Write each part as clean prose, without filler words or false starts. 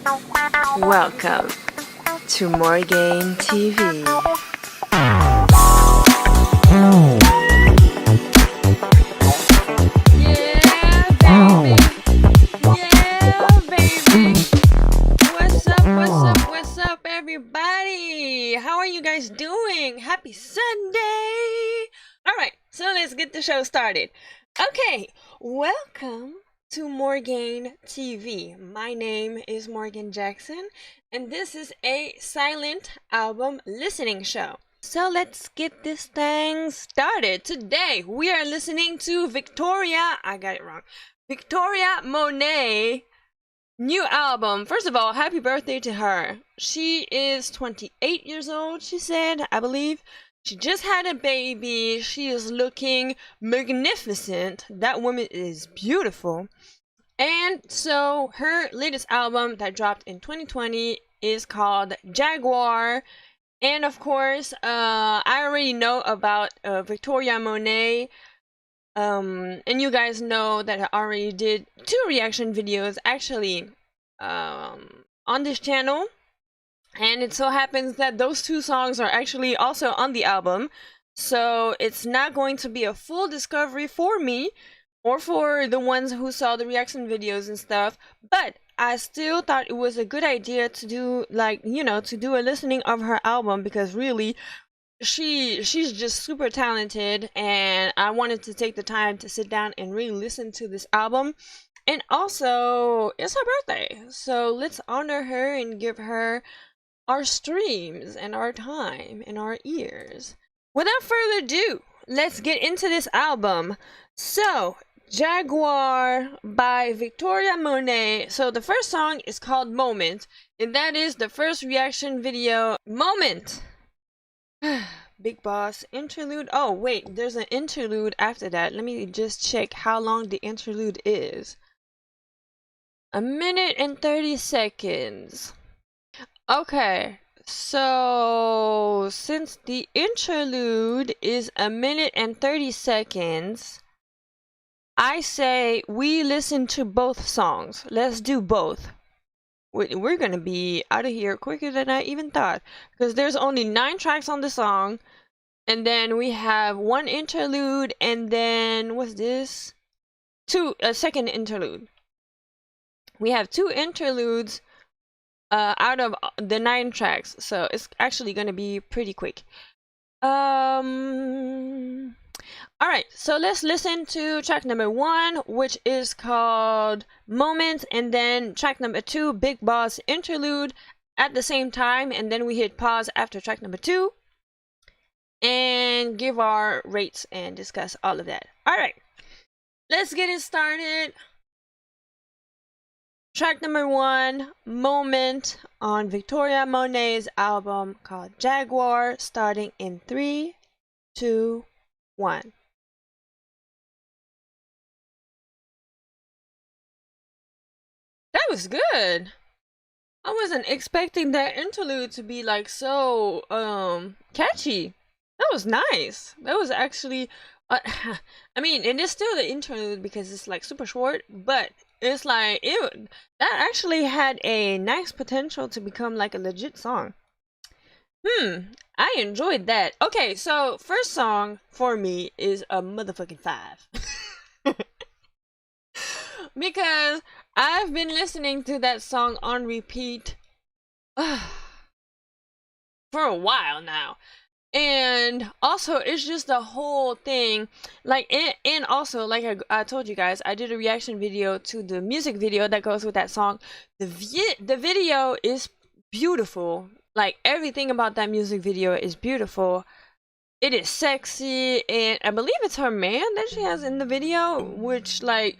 Welcome to Morgane TV. What's up, everybody? How are you guys doing? Happy Sunday! Alright, so let's get the show started. Okay, welcome to Morgane TV. My name is Morgane Jackson, and this is a silent album listening show. So let's get this thing started. Today we are listening to Victoria Monét new album. First of all, happy birthday to her. She is 28 years old, she said, I believe. She just had a baby. She is looking magnificent. That woman is beautiful. And so her latest album that dropped in 2020 is called Jaguar. And of course, I already know about Victoria Monét. And you guys know that I already did 2 reaction videos actually on this channel. And it so happens that those 2 songs are actually also on the album. So it's not going to be a full discovery for me or for the ones who saw the reaction videos and stuff. But I still thought it was a good idea to do, like, you know, to do a listening of her album, because really she's just super talented, and I wanted to take the time to sit down and really listen to this album. And also, it's her birthday, so let's honor her and give her our streams and our time and our ears. Without further ado, let's get into this album. So, Jaguar by Victoria Monét. So the first song is called Moment, and that is the first reaction video. Moment. Big Boss interlude. Oh wait, there's an interlude after that. Let me just check how long the interlude is. 1 minute and 30 seconds. Okay, so since the interlude is 1 minute and 30 seconds, I say we listen to both songs. Let's do both. We're gonna be out of here quicker than I even thought, because there's only 9 tracks on the song, and then we have 1 interlude, and then what's this? A second interlude. We have 2 interludes out of the 9 tracks, so it's actually gonna be pretty quick. Alright, so let's listen to track number 1, which is called Moment, and then track number 2, Big Boss interlude, at the same time, and then we hit pause after track number 2 and give our rates and discuss all of that. Alright, let's get it started. Track number 1, Moment, on Victoria Monét's album called Jaguar, starting in 3, 2, 1. That was good. I wasn't expecting that interlude to be like so catchy. That was nice. That was actually I mean, it is still the interlude because it's like super short, but it's like that actually had a nice potential to become like a legit song. I enjoyed that. Okay, so first song for me is a motherfucking 5. Because I've been listening to that song on repeat for a while now. And also, it's just the whole thing, like, and also, like I told you guys, I did a reaction video to the music video that goes with that song. The video is beautiful. Like, everything about that music video is beautiful. It is sexy, and I believe it's her man that she has in the video, which, like,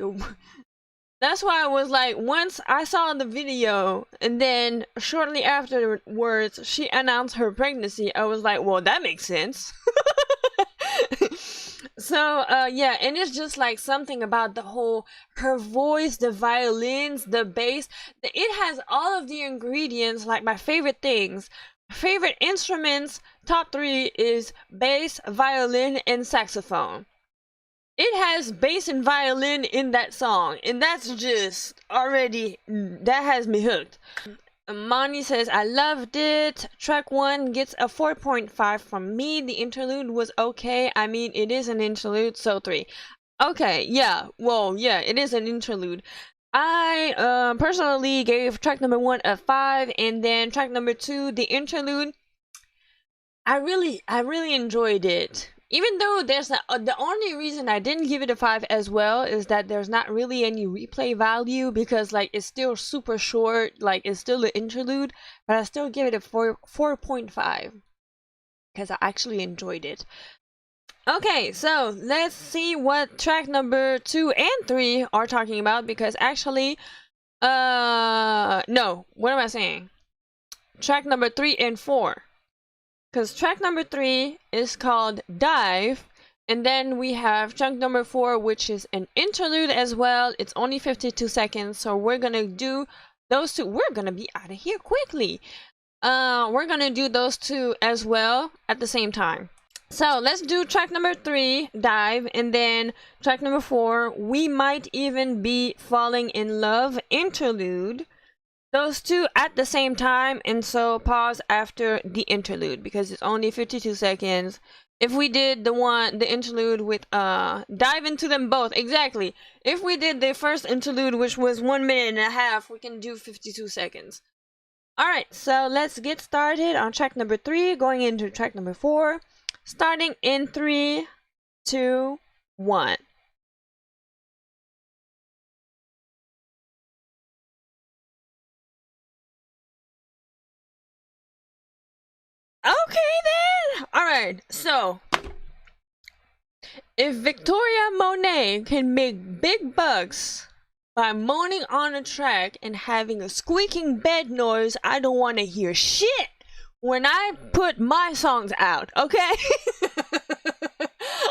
that's why I was like, once I saw the video, and then shortly afterwards, she announced her pregnancy, I was like, well, that makes sense. So, yeah, and it's just like something about the whole, her voice, the violins, the bass, it has all of the ingredients, like my favorite things. Favorite instruments, top 3 is bass, violin, and saxophone. it has bass and violin in that song, and that's just already, that has me hooked. Moni says, I loved it. Track 1 gets a 4.5 from me. The interlude was okay. I mean, it is an interlude, so 3. Okay, yeah, well, yeah, it is an interlude. I personally gave track number 1 a 5, and then track number 2, the interlude, I really enjoyed it. Even though there's the only reason I didn't give it a 5 as well is that there's not really any replay value, because like it's still super short, like it's still an interlude, but I still give it a 4.5 because I actually enjoyed it. Okay, so let's see what track number 2 and 3 are talking about, because actually no, what am I saying? Track number 3 and 4. Because track number 3 is called Dive, and then we have track number 4, which is an interlude as well. It's only 52 seconds, so we're gonna do those two. We're gonna be out of here quickly. We're gonna do those two as well at the same time. So let's do track number 3, Dive, and then track number 4, We Might Even Be Falling in Love, interlude. Those two at the same time, and so pause after the interlude because it's only 52 seconds. If we did the interlude with dive into them both, exactly. If we did the first interlude, which was 1 minute and a half, we can do 52 seconds. Alright, so let's get started on track number 3, going into track number 4, starting in 3, 2, 1. Okay then! Alright, so if Victoria Monét can make big bucks by moaning on a track and having a squeaking bed noise, I don't want to hear shit when I put my songs out, okay?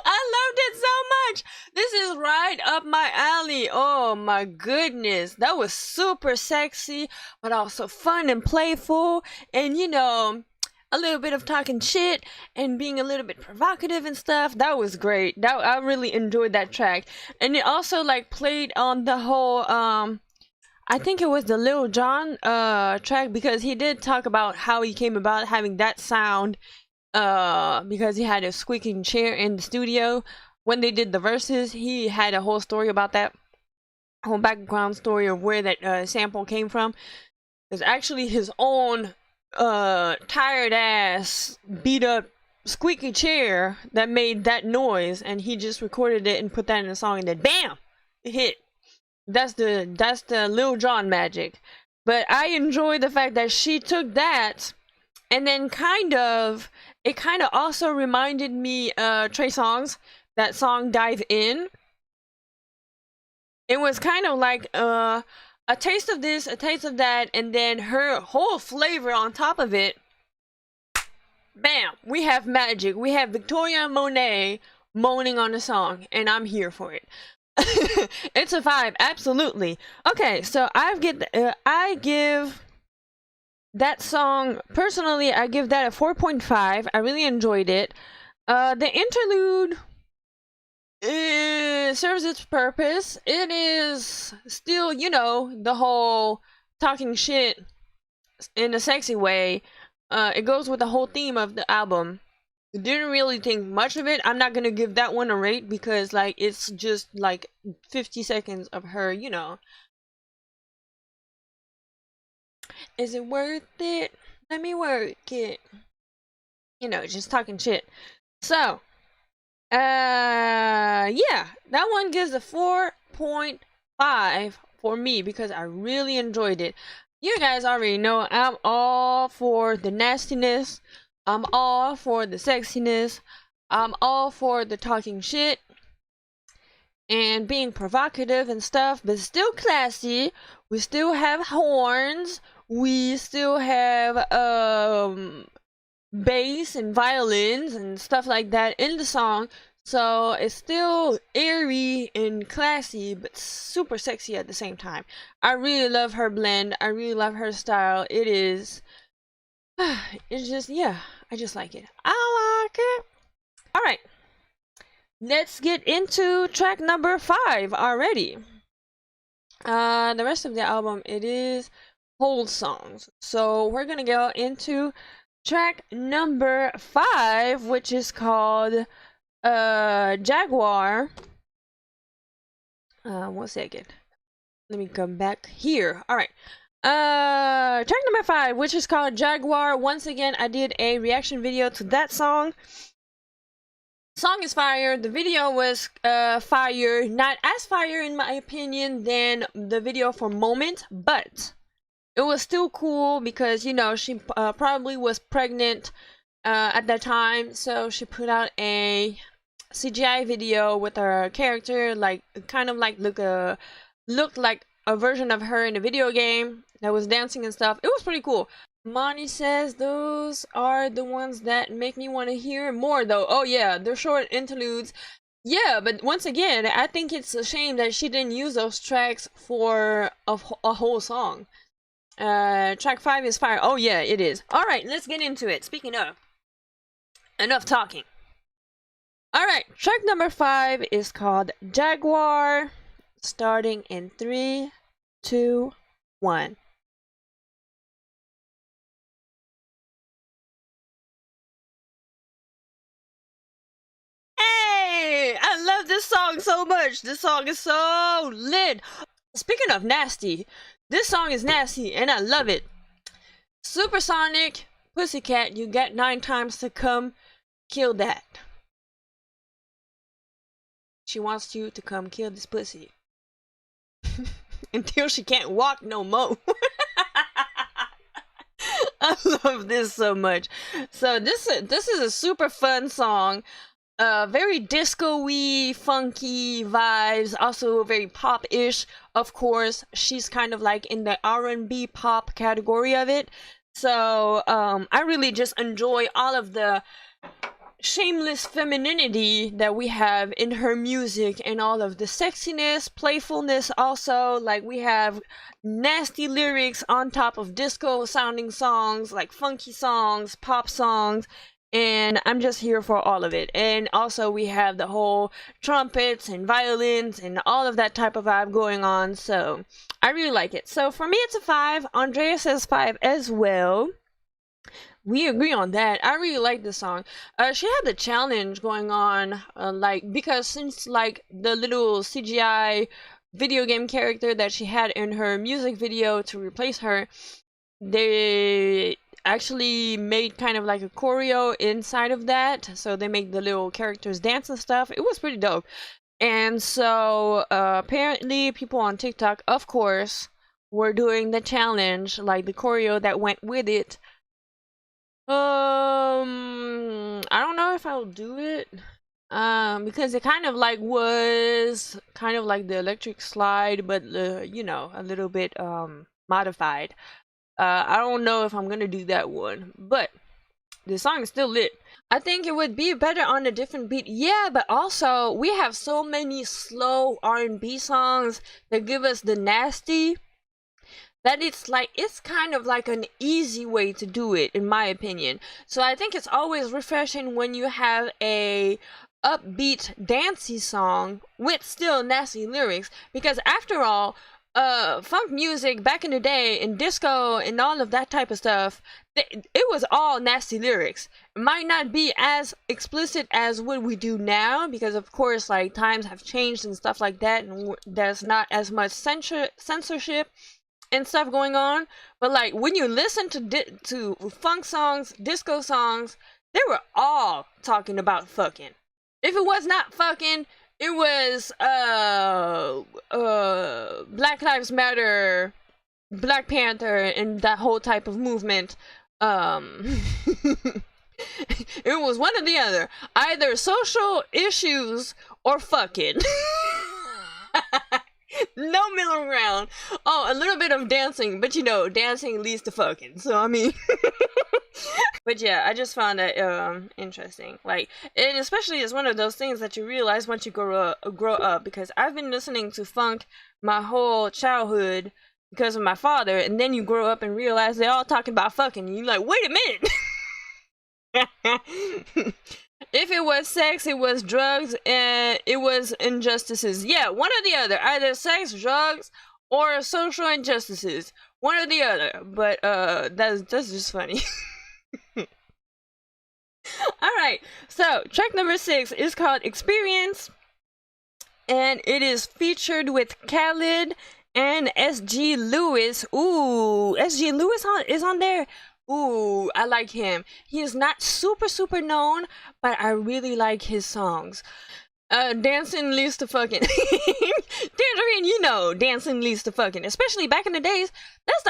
I loved it so much. This is right up my alley. Oh my goodness. That was super sexy, but also fun and playful, and you know, a little bit of talking shit and being a little bit provocative and stuff. That was great. I really enjoyed that track. And it also like played on the whole I think it was the Lil Jon track, because he did talk about how he came about having that sound because he had a squeaking chair in the studio. When they did the verses, he had a whole story about that, whole background story of where that sample came from. It's actually his own tired ass beat up squeaky chair that made that noise, and he just recorded it and put that in a song, and then bam, it hit. That's the Lil Jon magic. But I enjoy the fact that she took that and then it kind of also reminded me Trey Songz, that song Dive In. It was kind of like a taste of this, a taste of that, and then her whole flavor on top of it. Bam! We have magic. We have Victoria Monét moaning on a song, and I'm here for it. It's a 5, absolutely. Okay, so I give that song, personally, I give that a 4.5. I really enjoyed it. The interlude serves its purpose. It is still, you know, the whole talking shit in a sexy way. It goes with the whole theme of the album. Didn't really think much of it. I'm not gonna give that one a rate because like it's just like 50 seconds of her, you know. Is it worth it? Let me work it. You know, just talking shit. So yeah, that one gives a 4.5 for me because I really enjoyed it. You guys already know I'm all for the nastiness. I'm all for the sexiness. I'm all for the talking shit and being provocative and stuff, but still classy. We still have horns. We still have bass and violins and stuff like that in the song. So it's still airy and classy, but super sexy at the same time. I really love her blend. I really love her style. It is... it's just, yeah, I just like it. I like it. Alright. let's get into track number 5 already. The rest of the album, it is whole songs. So we're gonna go into track number 5, which is called Jaguar. 1 second. Let me come back here. Alright. Track number 5, which is called Jaguar. Once again, I did a reaction video to that song. Song is fire. The video was fire. Not as fire in my opinion than the video for Moment, but it was still cool because, you know, she probably was pregnant at that time, so she put out a CGI video with her character, like kind of like looked like a version of her in a video game that was dancing and stuff. It was pretty cool. Monty says those are the ones that make me want to hear more though. Oh yeah, they're short interludes. Yeah, but once again, I think it's a shame that she didn't use those tracks for a whole song. Track 5 is fire. Oh yeah, it is. Alright, let's get into it. Speaking of, enough talking. Alright, track number 5 is called Jaguar. Starting in 3, 2, 1. Hey! I love this song so much. This song is so lit. Speaking of nasty, this song is nasty and I love it. Supersonic, Pussycat, you get 9 times to come kill that. She wants you to come kill this pussy. Until she can't walk no more. I love this so much. So this is a super fun song. Very disco-y, funky vibes, also very pop-ish. Of course, she's kind of like in the R&B pop category of it. So I really just enjoy all of the shameless femininity that we have in her music and all of the sexiness, playfulness also. Like, we have nasty lyrics on top of disco sounding songs, like funky songs, pop songs, and I'm just here for all of it. And also we have the whole trumpets and violins and all of that type of vibe going on, so I really like it. So for me it's a 5. Andrea says 5 as well. We agree on that. I really like this song. She had the challenge going on, like, because since like the little CGI video game character that she had in her music video to replace her, they actually made kind of like a choreo inside of that. So they make the little characters dance and stuff. It was pretty dope. And so apparently people on TikTok, of course, were doing the challenge, like the choreo that went with it. I don't know if I'll do it. Because it kind of like was kind of like the electric slide, but you know, a little bit modified. I don't know if I'm gonna do that one, but the song is still lit. I think it would be better on a different beat. Yeah, but also we have so many slow R&B songs that give us the nasty, that it's like, it's kind of like an easy way to do it, in my opinion. So I think it's always refreshing when you have a upbeat dancey song with still nasty lyrics, because after all, funk music back in the day, and disco and all of that type of stuff, it was all nasty lyrics. It might not be as explicit as what we do now, because of course like times have changed and stuff like that, and there's not as much censorship and stuff going on. But like when you listen to funk songs, disco songs, they were all talking about fucking. If it was not fucking, it was Black Lives Matter, Black Panther, and that whole type of movement. It was one or the other, either social issues or fucking. No middle ground. Oh, a little bit of dancing, but you know, dancing leads to fucking, so I mean. But yeah, I just found that interesting. Like, and especially it's one of those things that you realize once you grow up, because I've been listening to funk my whole childhood because of my father, and then you grow up and realize they're all talking about fucking, and you're like, wait a minute. If it was sex, it was drugs, and it was injustices. Yeah, one or the other. Either sex, drugs, or social injustices. One or the other. But that's just funny. Alright, so track number 6 is called Experience, and it is featured with Khalid and SG Lewis. Ooh, SG Lewis is on there. Ooh, I like him. He is not super known, but I really like his songs. Dancing leads to fucking. Tangerine, you know, dancing leads to fucking. Especially back in the days, that's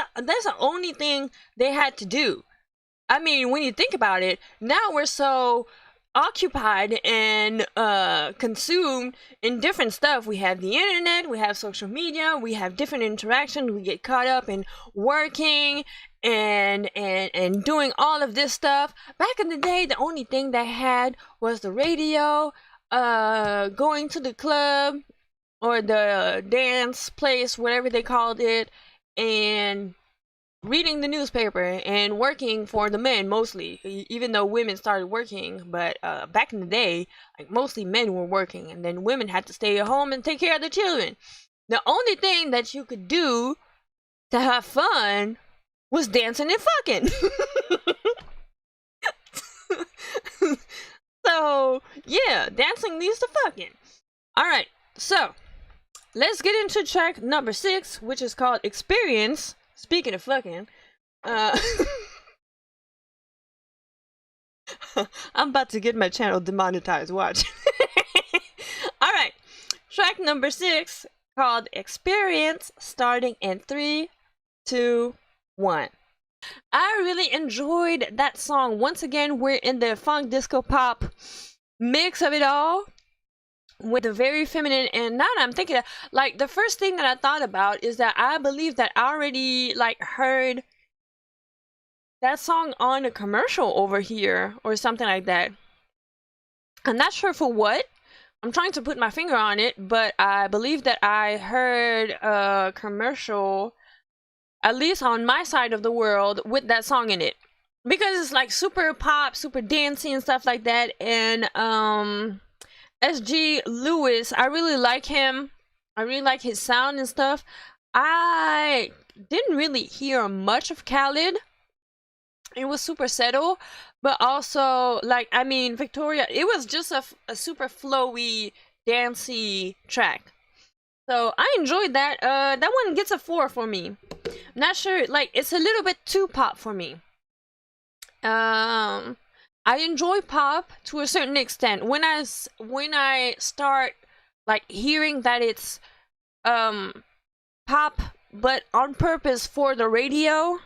the only thing they had to do. I mean, when you think about it, now we're so occupied and consumed in different stuff. We have the internet, we have social media, we have different interactions. We get caught up in working and doing all of this stuff. Back in the day, the only thing they had was the radio, going to the club or the dance place, whatever they called it, and reading the newspaper and working for the men mostly, even though women started working. But back in the day, like, mostly men were working, and then women had to stay at home and take care of the children. The only thing that you could do to have fun was dancing and fucking. So yeah, dancing leads to fucking. Alright, so let's get into track number 6, which is called Experience. Speaking of fucking, I'm about to get my channel demonetized, watch. Alright, track number 6, called Experience, starting in 3, 2, 1. I really enjoyed that song. Once again, we're in the funk, disco, pop mix of it all, with a very feminine. And now that I'm thinking, like, the first thing that I thought about is that I believe that I already, like, heard that song on a commercial over here or something like that. I'm not sure for what. I'm trying to put my finger on it, but I believe that I heard a commercial, at least on my side of the world, with that song in it, because it's like super pop, super dancey and stuff like that. And SG Lewis, I really like him. I really like his sound and stuff. I didn't really hear much of Khalid. It was super settled, but also, like, I mean, Victoria, it was just a super flowy, dancey track. So I enjoyed that. That one gets a 4 for me. Not sure, like, it's a little bit too pop for me. I enjoy pop to a certain extent. When I start, like, hearing that it's pop but on purpose for the radio,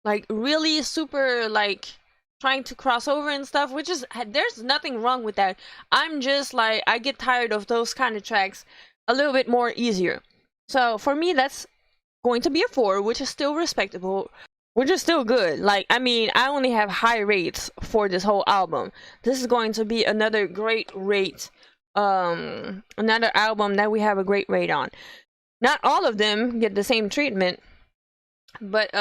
like, really super, like, trying to cross over and stuff, which is, there's nothing wrong with that. I'm just like, I get tired of those kind of tracks a little bit more easier. So for me, that's going to be a 4, which is still respectable, which is still good. Like, I mean, I only have high rates for this whole album. This is going to be another great rate, another album that we have a great rate on. Not all of them get the same treatment, but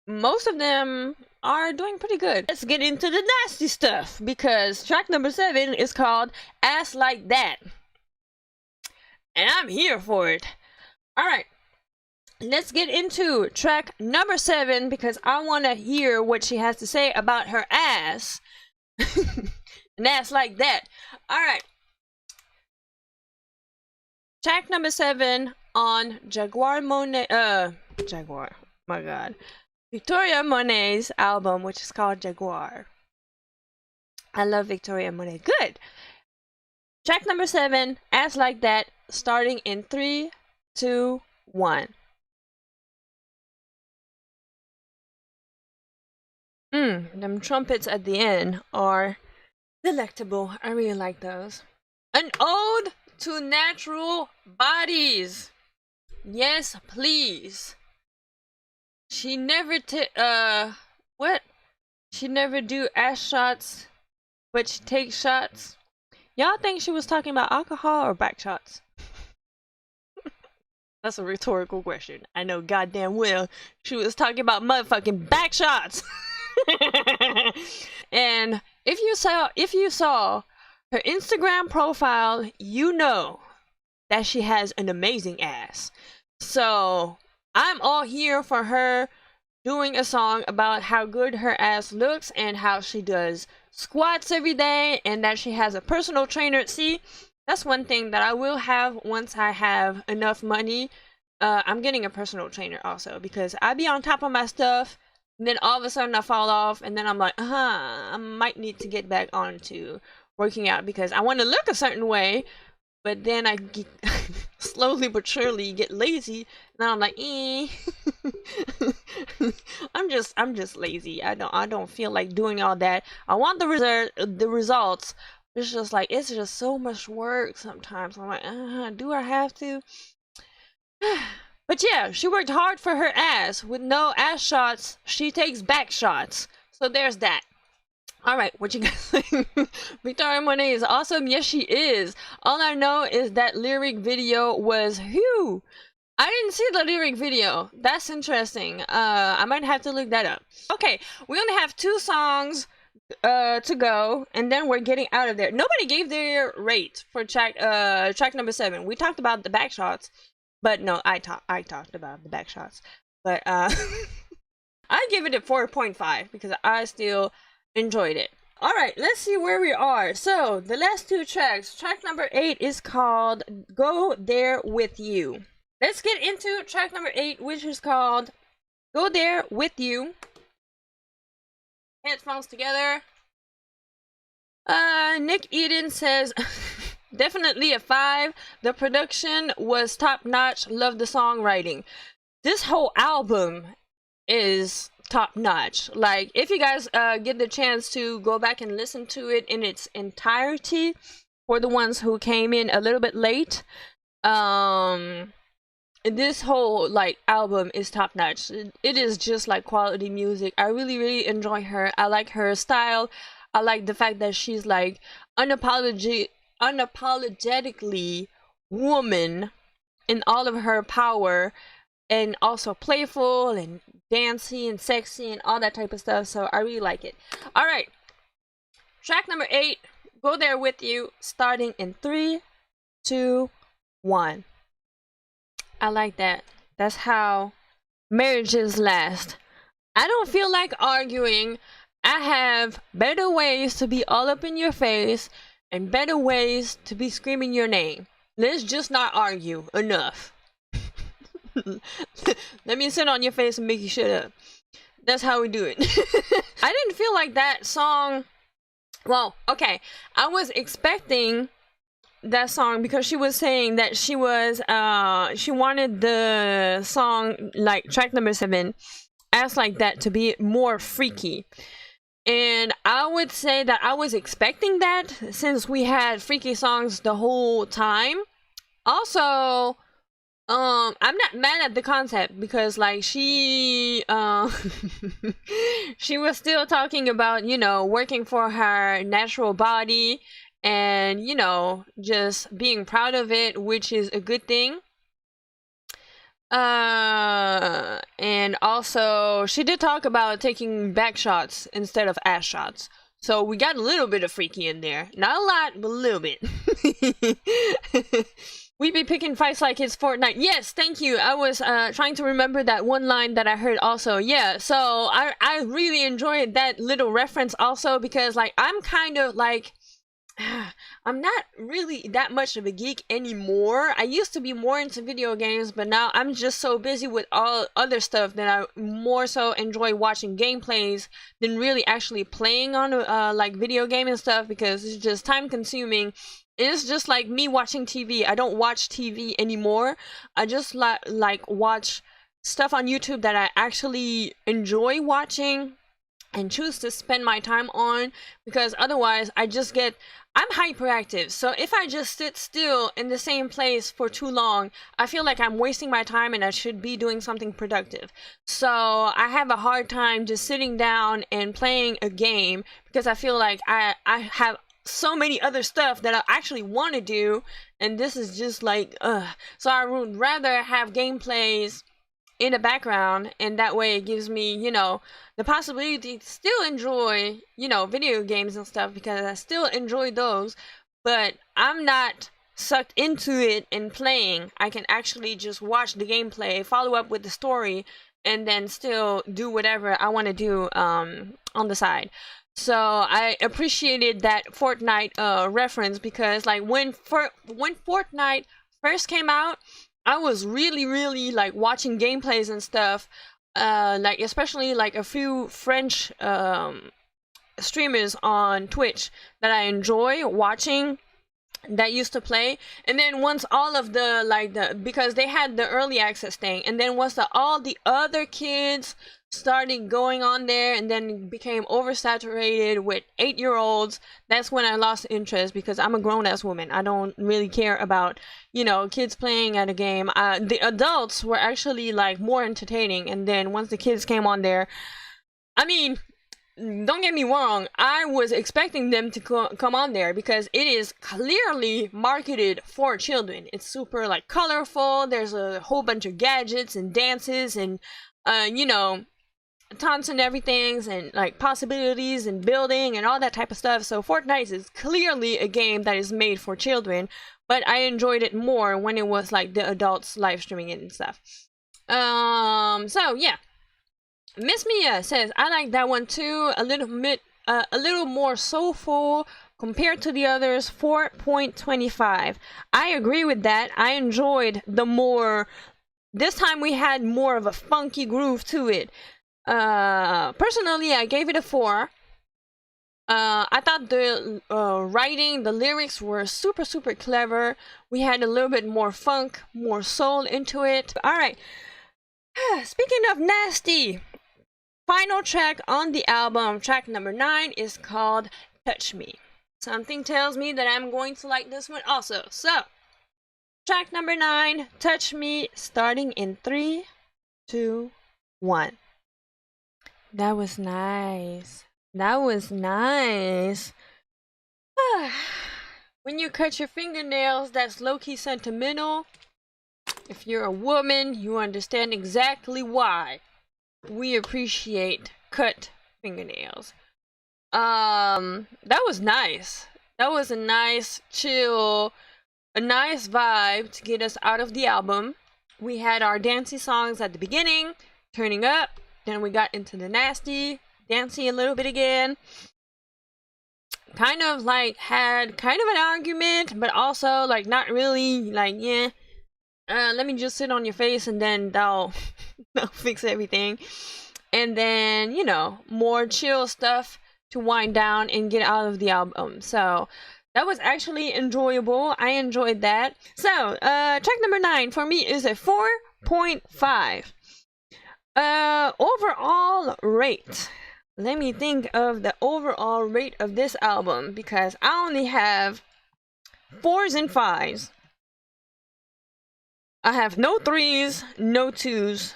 most of them are doing pretty good. Let's get into the nasty stuff, because track number 7 is called Ass Like That, and I'm here for it. Alright, let's get into track number 7, because I want to hear what she has to say about her ass. An ass like that. Alright, track number 7 on Jaguar Monét, Jaguar, my god, Victoria Monét's album, which is called Jaguar. I love Victoria Monét. Good. Track number 7, Ass Like That, starting in 3, 2, 1. Them trumpets at the end are delectable. I really like those. An ode to natural bodies. Yes, please. She never what? She never do ass shots, but she takes shots. Y'all think she was talking about alcohol or back shots? That's a rhetorical question. I know goddamn well she was talking about motherfucking back shots. And if you saw her Instagram profile, you know that she has an amazing ass. So I'm all here for her doing a song about how good her ass looks and how she does squats every day and that she has a personal trainer. See, that's one thing that I will have once I have enough money. I'm getting a personal trainer also, because I be on top of my stuff, and then all of a sudden I fall off, and then I'm like, I might need to get back on to working out because I want to look a certain way, but then I get slowly but surely get lazy, and then I'm like, I'm just lazy. I don't feel like doing all that. I want the results. It's just like, it's just so much work sometimes. I'm like, do I have to? But yeah, she worked hard for her ass. With no ass shots, she takes back shots. So there's that. Alright, what you guys think? Victoria Monét is awesome. Yes, she is. All I know is that lyric video was whew. I didn't see the lyric video. That's interesting. I might have to look that up. Okay, we only have 2 songs to go, and then we're getting out of there. Nobody gave their rate for track number 7. We talked about the back shots, but no, I talked about the back shots. But I give it a 4.5 because I still enjoyed it. Alright, let's see where we are. So the last 2 tracks. Track number 8 is called Go There With You. Let's get into track number 8, which is called Go There With You. Headphones together. Nick Eden says definitely a 5. The production was top notch. Love the songwriting. This whole album is top notch. Like, if you guys get the chance to go back and listen to it in its entirety, for the ones who came in a little bit late, this whole like album is top notch. It is just like quality music. I really enjoy her. I like her style. I like the fact that she's like unapologetically woman in all of her power, and also playful and dancey and sexy and all that type of stuff. So I really like it. All right, track number 8, Go There With You, starting in 3, 2, 1. I like that. That's how marriages last. I don't feel like arguing. I have better ways to be all up in your face and better ways to be screaming your name. Let's just not argue. Enough. Let me sit on your face and make you shut up. That's how we do it. I didn't feel like that song. Well, okay, I was expecting that song because she was saying that she wanted the song, like track number 7, as like that, to be more freaky. And I would say that I was expecting that, since we had freaky songs the whole time. Also, I'm not mad at the concept, because like she she was still talking about, you know, working for her natural body and, you know, just being proud of it, which is a good thing. And also she did talk about taking back shots instead of ass shots. So we got a little bit of freaky in there. Not a lot, but a little bit. We be picking fights like it's Fortnite. Yes, thank you. I was trying to remember that one line that I heard also. Yeah, so I really enjoyed that little reference also, because like I'm kind of like I'm not really that much of a geek anymore. I used to be more into video games, but now I'm just so busy with all other stuff that I more so enjoy watching gameplays than really actually playing on like video game and stuff, because it's just time consuming. It's just like me watching TV. I don't watch TV anymore. I just like watch stuff on YouTube that I actually enjoy watching and choose to spend my time on, because otherwise I'm hyperactive. So if I just sit still in the same place for too long, I feel like I'm wasting my time and I should be doing something productive. So I have a hard time just sitting down and playing a game, because I feel like I have so many other stuff that I actually want to do, and this is just like so I would rather have gameplays in the background, and that way it gives me, you know, the possibility to still enjoy, you know, video games and stuff, because I still enjoy those, but I'm not sucked into it and playing. I can actually just watch the gameplay, follow up with the story, and then still do whatever I want to do on the side. So I appreciated that Fortnite reference, because like when Fortnite first came out, I was really like watching gameplays and stuff, like especially like a few French streamers on Twitch that I enjoy watching that used to play. And then once all of the because they had the early access thing, and then once all the other kids started going on there and then became oversaturated with 8-year-olds, that's when I lost interest, because I'm a grown-ass woman. I don't really care about, you know, kids playing at a game. The adults were actually like more entertaining, and then once the kids came on there, I mean, don't get me wrong, I was expecting them to come on there, because it is clearly marketed for children. It's super like colorful, there's a whole bunch of gadgets and dances and you know, taunts and everything, and like possibilities and building and all that type of stuff. So Fortnite is clearly a game that is made for children, but I enjoyed it more when it was like the adults live streaming it and stuff. So yeah, Miss Mia says, I like that one too, a little more soulful compared to the others. 4.25. I agree with that. I enjoyed the more, this time we had more of a funky groove to it. Personally, I gave it a 4. I thought the writing, the lyrics were super clever. We had a little bit more funk, more soul into it. Alright, speaking of nasty, final track on the album, track number 9, is called Touch Me. Something tells me that I'm going to like this one also. So, track number 9, Touch Me, starting in 3, 2, 1. That was nice. That was nice. When you cut your fingernails, that's low-key sentimental. If you're a woman, you understand exactly why we appreciate cut fingernails. That was nice. That was a nice chill, a nice vibe to get us out of the album. We had our dancey songs at the beginning, turning up. Then we got into the nasty, dancing a little bit again. Kind of like had kind of an argument, but also like not really, like, yeah, let me just sit on your face and then that'll fix everything. And then, you know, more chill stuff to wind down and get out of the album. So that was actually enjoyable. I enjoyed that. So track number 9 for me is a 4.5. Overall rate. Let me think of the overall rate of this album, because I only have 4s and 5s. I have no 3s, no 2s,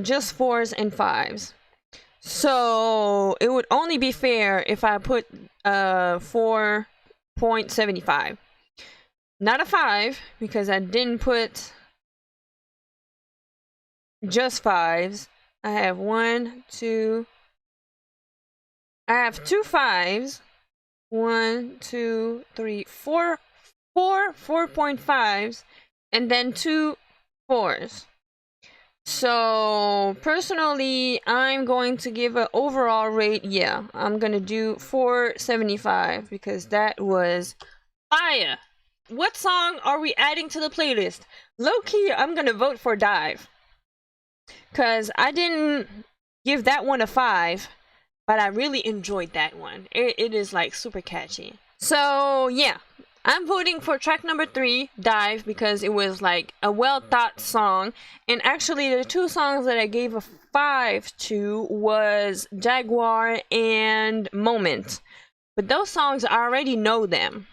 just 4s and 5s. So it would only be fair if I put 4.75. Not a 5, because I didn't put just 5s. I have 1, 2. I have 2 5s. 1, 2, 3, 4. 4.5s, and then 2 4s. So personally, I'm going to give an overall rate. Yeah, I'm gonna do 4.75, because that was fire. What song are we adding to the playlist? Low key, I'm gonna vote for Dive, because I didn't give that one a 5, but I really enjoyed that one. It is like super catchy. So yeah, I'm voting for track number 3, Dive, because it was like a well thought song. And actually the 2 songs that I gave a 5 to was Jaguar and Moment. But those songs, I already know them,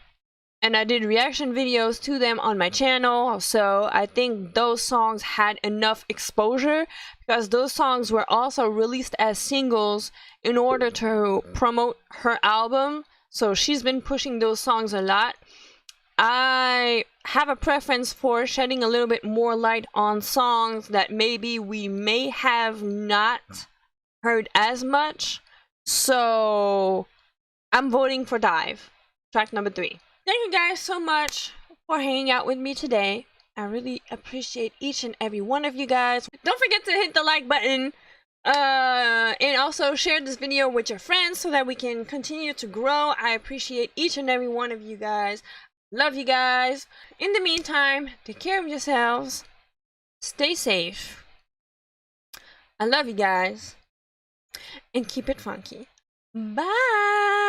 and I did reaction videos to them on my channel, so I think those songs had enough exposure, because those songs were also released as singles in order to promote her album. So she's been pushing those songs a lot. I have a preference for shedding a little bit more light on songs that maybe we may have not heard as much. So I'm voting for Dive, track number 3. Thank you guys so much for hanging out with me today. I really appreciate each and every one of you guys. Don't forget to hit the like button and also share this video with your friends so that we can continue to grow. I appreciate each and every one of you guys. Love you guys. In the meantime, take care of yourselves. Stay safe. I love you guys. And keep it funky. Bye.